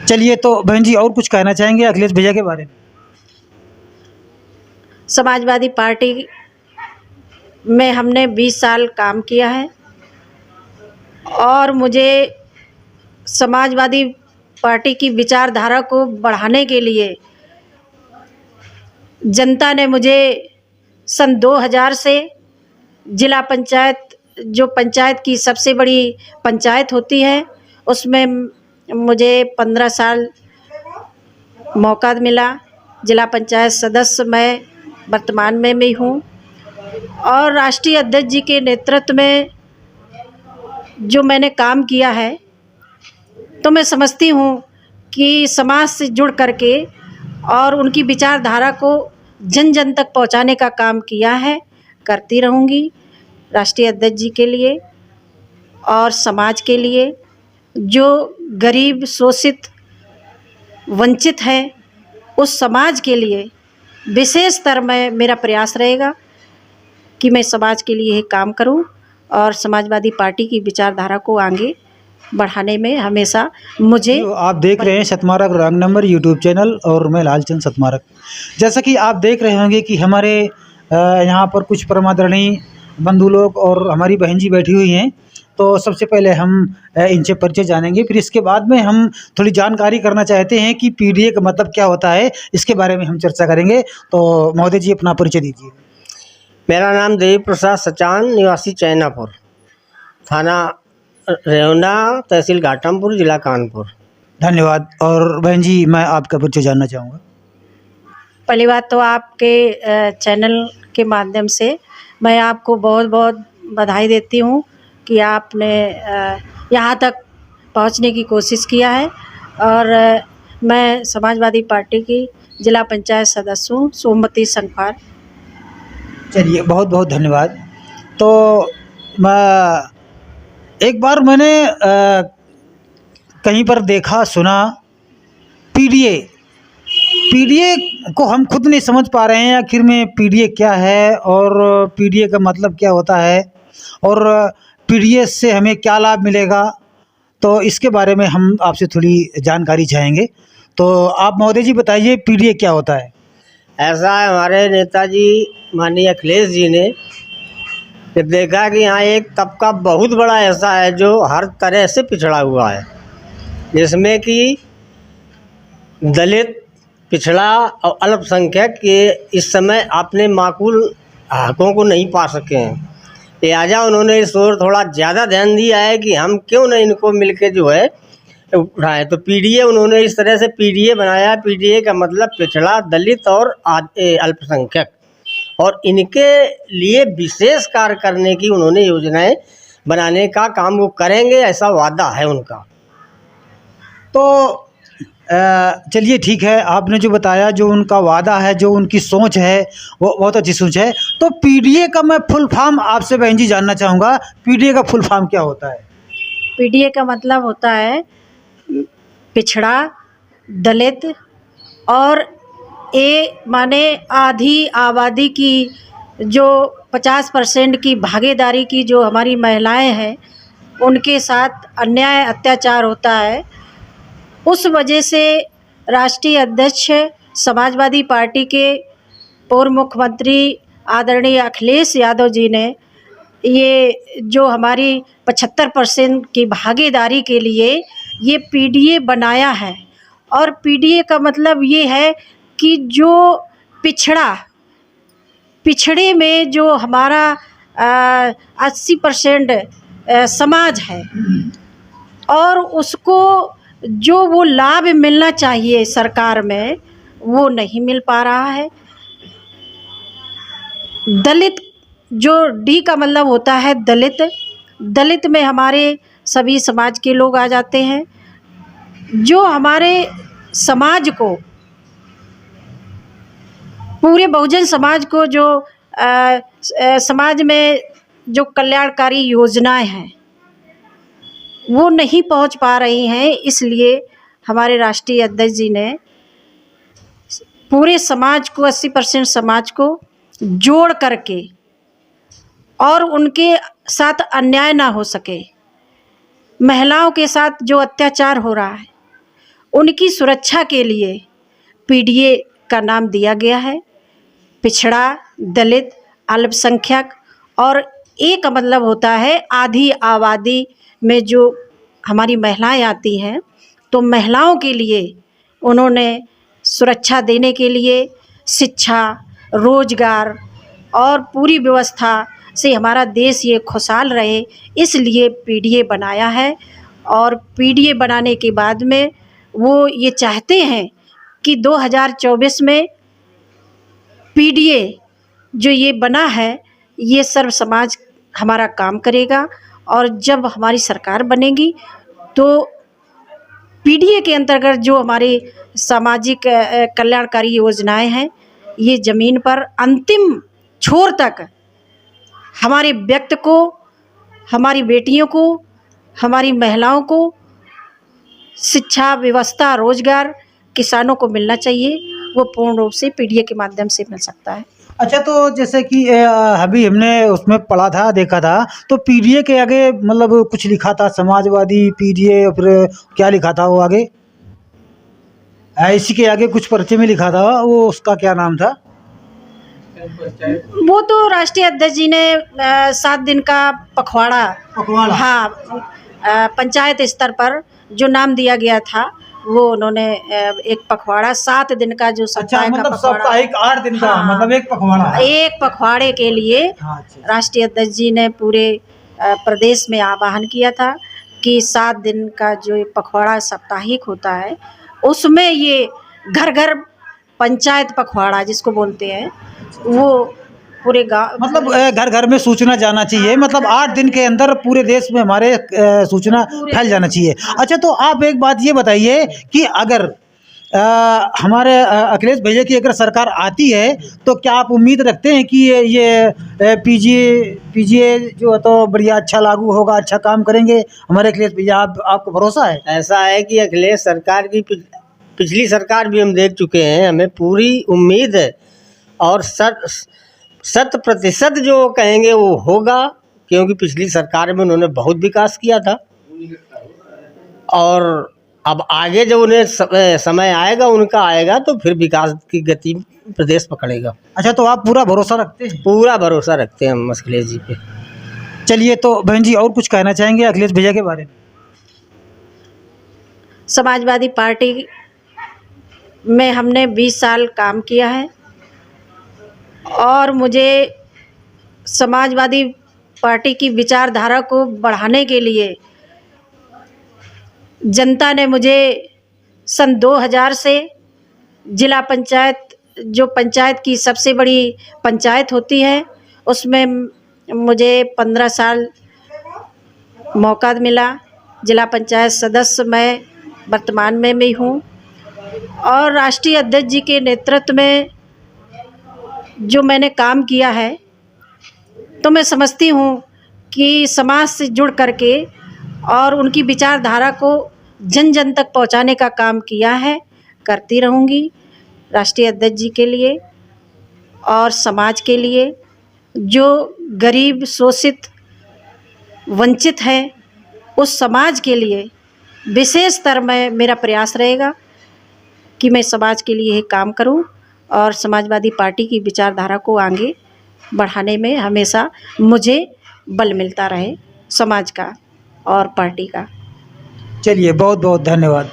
चलिए, तो बहन जी और कुछ कहना चाहेंगे अखिलेश भैया के बारे में? समाजवादी पार्टी में हमने 20 साल काम किया है और मुझे समाजवादी पार्टी की विचारधारा को बढ़ाने के लिए जनता ने मुझे सन 2000 से जिला पंचायत, जो पंचायत की सबसे बड़ी पंचायत होती है, उसमें मुझे 15 साल मौका मिला। जिला पंचायत सदस्य मैं वर्तमान में भी हूँ और राष्ट्रीय अध्यक्ष जी के नेतृत्व में जो मैंने काम किया है, तो मैं समझती हूँ कि समाज से जुड़ करके और उनकी विचारधारा को जन जन तक पहुँचाने का काम किया है, करती रहूँगी राष्ट्रीय अध्यक्ष जी के लिए और समाज के लिए। जो गरीब, शोषित, वंचित है, उस समाज के लिए विशेष स्तर में मेरा प्रयास रहेगा कि मैं समाज के लिए काम करूं और समाजवादी पार्टी की विचारधारा को आगे बढ़ाने में हमेशा मुझे। आप देख रहे हैं सतमारक रंग नंबर यूट्यूब चैनल और मैं लालचंद सतमारक। जैसा कि आप देख रहे होंगे कि हमारे यहाँ पर कुछ परमादरणीय बंधु लोग और हमारी बहन जी बैठी हुई हैं। तो सबसे पहले हम इनसे परिचय जानेंगे, फिर इसके बाद में हम थोड़ी जानकारी करना चाहते हैं कि पीडीए का मतलब क्या होता है, इसके बारे में हम चर्चा करेंगे। तो महोदय जी अपना परिचय दीजिए। मेरा नाम देवी प्रसाद सचान, निवासी चैनापुर, थाना रेवना, तहसील घाटमपुर, जिला कानपुर। धन्यवाद। और बहन जी मैं आपका परिचय जानना चाहूँगा। पहली बात तो आपके चैनल के माध्यम से मैं आपको बहुत बहुत बधाई देती हूँ कि आपने यहाँ तक पहुँचने की कोशिश किया है। और मैं समाजवादी पार्टी की जिला पंचायत सदस्य हूँ, सोमवती संखवार। चलिए, बहुत बहुत धन्यवाद। तो मैं एक बार मैंने कहीं पर देखा सुना, पीडीए को हम खुद नहीं समझ पा रहे हैं आखिर में पीडीए क्या है और पीडीए का मतलब क्या होता है और पीडीए से हमें क्या लाभ मिलेगा। तो इसके बारे में हम आपसे थोड़ी जानकारी चाहेंगे। तो आप महोदय जी बताइए, पीडीए क्या होता है? ऐसा है, हमारे नेताजी माननीय अखिलेश जी ने जब देखा कि यहाँ एक तबका बहुत बड़ा ऐसा है जो हर तरह से पिछड़ा हुआ है, जिसमें कि दलित, पिछड़ा और अल्पसंख्यक ये इस समय अपने माकूल हकों को नहीं पा सके हैं। लिहाजा उन्होंने इस ओर थोड़ा ज़्यादा ध्यान दिया है कि हम क्यों नहीं इनको मिलके जो है उठाएं। तो पीडीए उन्होंने इस तरह से पीडीए बनाया। पीडीए का मतलब पिछड़ा, दलित और अल्पसंख्यक, और इनके लिए विशेष कार्य करने की उन्होंने योजनाएं बनाने का काम वो करेंगे, ऐसा वादा है उनका। तो चलिए ठीक है, आपने जो बताया, जो उनका वादा है, जो उनकी सोच है, वो बहुत अच्छी सोच है। तो पीडीए का मैं फुल फॉर्म आपसे बहन जी जानना चाहूँगा, पीडीए का फुल फॉर्म क्या होता है? पीडीए का मतलब होता है पिछड़ा, दलित और माने आधी आबादी की जो 50% की भागीदारी की जो हमारी महिलाएं हैं, उनके साथ अन्याय अत्याचार होता है। उस वजह से राष्ट्रीय अध्यक्ष समाजवादी पार्टी के पूर्व मुख्यमंत्री आदरणीय अखिलेश यादव जी ने ये जो हमारी 75% की भागीदारी के लिए ये पीडीए बनाया है। और पीडीए का मतलब ये है कि जो पिछड़े में जो हमारा 80% समाज है और उसको जो वो लाभ मिलना चाहिए सरकार में, वो नहीं मिल पा रहा है। दलित, जो डी का मतलब होता है दलित, दलित में हमारे सभी समाज के लोग आ जाते हैं, जो हमारे समाज को, पूरे बहुजन समाज को जो समाज में जो कल्याणकारी योजनाएं हैं वो नहीं पहुंच पा रही हैं। इसलिए हमारे राष्ट्रीय अध्यक्ष जी ने पूरे समाज को, 80% समाज को जोड़ करके, और उनके साथ अन्याय ना हो सके, महिलाओं के साथ जो अत्याचार हो रहा है उनकी सुरक्षा के लिए पीडीए का नाम दिया गया है। पिछड़ा, दलित, अल्पसंख्यक और एक मतलब होता है आधी आबादी में जो हमारी महिलाएं आती हैं, तो महिलाओं के लिए उन्होंने सुरक्षा देने के लिए शिक्षा, रोजगार और पूरी व्यवस्था से हमारा देश ये खुशहाल रहे, इसलिए पीडीए बनाया है। और पीडीए बनाने के बाद में वो ये चाहते हैं कि 2024 में पीडीए जो ये बना है ये सर्व समाज हमारा काम करेगा। और जब हमारी सरकार बनेगी तो पीडीए के अंतर्गत जो हमारी सामाजिक कल्याणकारी योजनाएं हैं, ये ज़मीन पर अंतिम छोर तक हमारे व्यक्ति को, हमारी बेटियों को, हमारी महिलाओं को शिक्षा, व्यवस्था, रोजगार किसानों को मिलना चाहिए, वो पूर्ण रूप से पीडीए के माध्यम से मिल सकता है। अच्छा, तो जैसे कि अभी हमने उसमें पढ़ा था, देखा था, तो पीडीए के आगे मतलब कुछ लिखा था, समाजवादी पीडीए, फिर क्या लिखा था वो आगे? इसी के आगे कुछ पर्चे में लिखा था, वो उसका क्या नाम था? वो तो राष्ट्रीय अध्यक्ष जी ने 7 दिन का पखवाड़ा, हाँ, पंचायत स्तर पर जो नाम दिया गया था, वो उन्होंने एक पखवाड़ा 7 दिन का जो सप्ताह का मतलब पखवाड़ा, सप्ताह 8 दिन का, हाँ, मतलब एक पखवाड़ा है। एक पखवाड़े के लिए राष्ट्रीय अध्यक्ष जी ने पूरे प्रदेश में आह्वान किया था कि 7 दिन का जो ये पखवाड़ा साप्ताहिक होता है, उसमें ये घर घर पंचायत पखवाड़ा जिसको बोलते हैं, वो पूरे गाँव, मतलब घर घर में सूचना जाना चाहिए, मतलब 8 दिन के अंदर पूरे देश में हमारे सूचना फैल जाना चाहिए। अच्छा, तो आप एक बात ये बताइए कि अगर हमारे अखिलेश भैया की अगर सरकार आती है, तो क्या आप उम्मीद रखते हैं कि ये पीजीए जो है तो बढ़िया अच्छा लागू होगा, अच्छा काम करेंगे हमारे अखिलेश भैया? आपको भरोसा है? ऐसा है कि अखिलेश सरकार की पिछली सरकार भी हम देख चुके हैं, हमें पूरी उम्मीद है और 100% जो कहेंगे वो होगा, क्योंकि पिछली सरकार में उन्होंने बहुत विकास किया था। और अब आगे जब उन्हें समय आएगा, उनका आएगा, तो फिर विकास की गति प्रदेश पकड़ेगा। अच्छा, तो आप पूरा भरोसा रखते हैं? पूरा भरोसा रखते हैं हम अखिलेश जी पे। चलिए, तो बहन जी और कुछ कहना चाहेंगे अखिलेश भैया के बारे में? समाजवादी पार्टी में हमने 20 साल काम किया है और मुझे समाजवादी पार्टी की विचारधारा को बढ़ाने के लिए जनता ने मुझे सन 2000 से जिला पंचायत, जो पंचायत की सबसे बड़ी पंचायत होती है, उसमें मुझे 15 साल मौका मिला। जिला पंचायत सदस्य मैं वर्तमान में भी हूँ और राष्ट्रीय अध्यक्ष जी के नेतृत्व में जो मैंने काम किया है, तो मैं समझती हूँ कि समाज से जुड़ करके और उनकी विचारधारा को जन जन तक पहुँचाने का काम किया है, करती रहूँगी राष्ट्रीय अध्यक्ष जी के लिए और समाज के लिए। जो गरीब, शोषित, वंचित है, उस समाज के लिए विशेष स्तर में मेरा प्रयास रहेगा कि मैं समाज के लिए काम करूं और समाजवादी पार्टी की विचारधारा को आगे बढ़ाने में हमेशा मुझे बल मिलता रहे, समाज का और पार्टी का। चलिए, बहुत बहुत धन्यवाद।